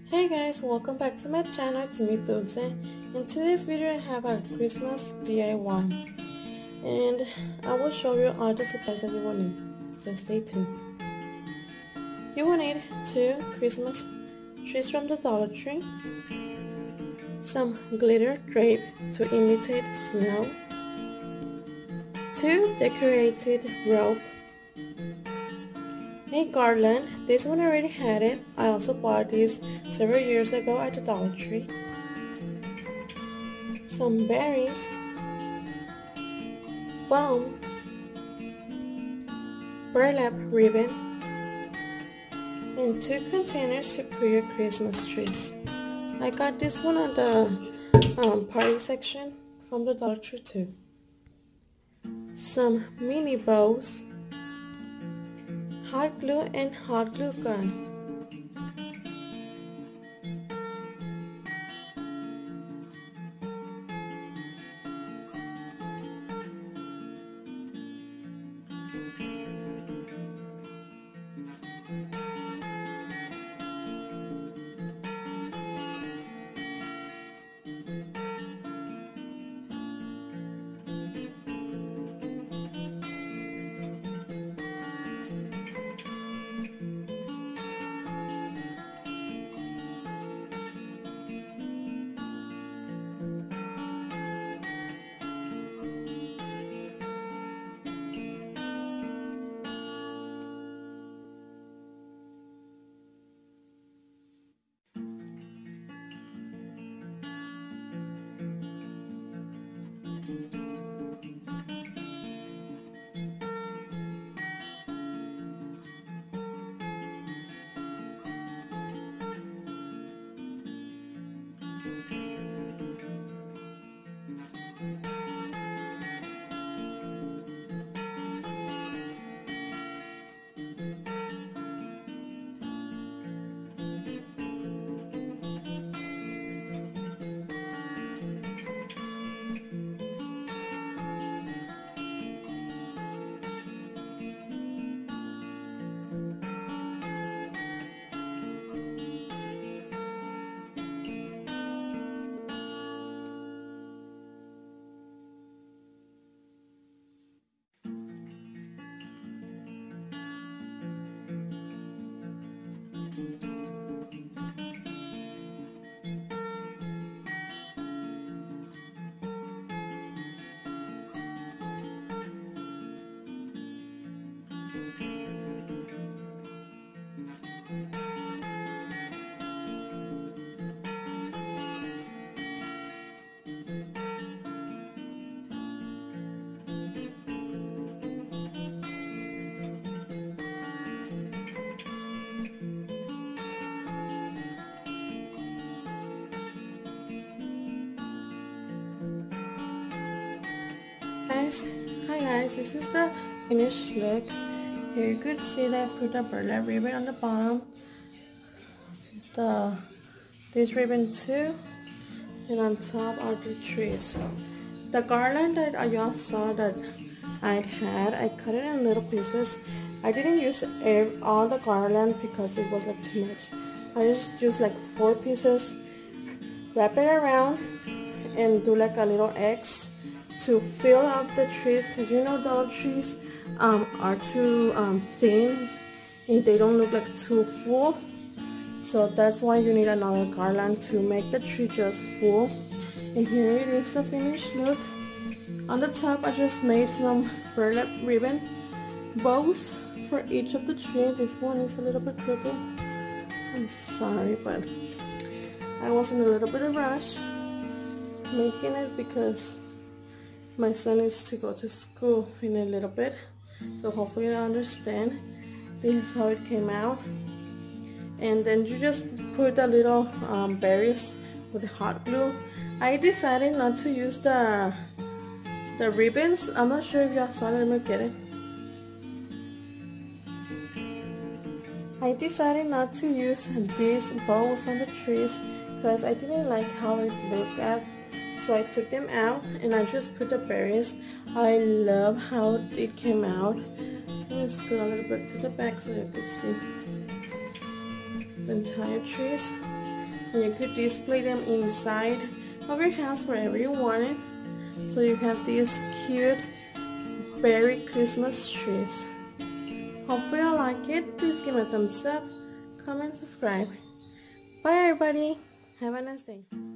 Hey guys, welcome back to my channel. It's me Dulce. In today's video I have a Christmas DIY and I will show you all the supplies that you will need, so stay tuned. You will need 2 Christmas trees from the Dollar Tree, some glitter drape to imitate snow, 2 decorated rope, a garland. This one I already had it. I also bought this several years ago at the Dollar Tree. Some berries, foam, burlap ribbon, and 2 containers to put your Christmas trees. I got this one at the party section from the Dollar Tree too. Some mini bows, hot glue and hot glue gun. Hi guys, this is the finished look. Here you could see that I put a burlap ribbon on the bottom, this ribbon too, and on top are the trees. The garland that y'all saw that I had, I cut it in little pieces. I didn't use all the garland because it was like too much. I just used like 4 pieces, wrap it around, and do like a little X to fill up the trees, because you know Dollar trees are too thin and they don't look like too full, so that's why you need another garland to make the tree just full. And here it is, the finished look. On the top I just made some burlap ribbon bows for each of the trees. This one is a little bit crooked, I'm sorry, but I was in a little bit of rush making it because my son is to go to school in a little bit, so hopefully you understand. This is how it came out. And then you just put the little berries with the hot glue. I decided not to use the ribbons. I'm not sure if y'all saw it. Let me get it. I decided not to use these bows on the trees because I didn't like how it looked at. So I took them out and I just put the berries. I love how it came out. Let's go a little bit to the back so you can see the entire trees. and you could display them inside of your house wherever you want it. So you have these cute berry Christmas trees. Hopefully you like it. Please give me a thumbs up, comment, subscribe. Bye everybody. Have a nice day.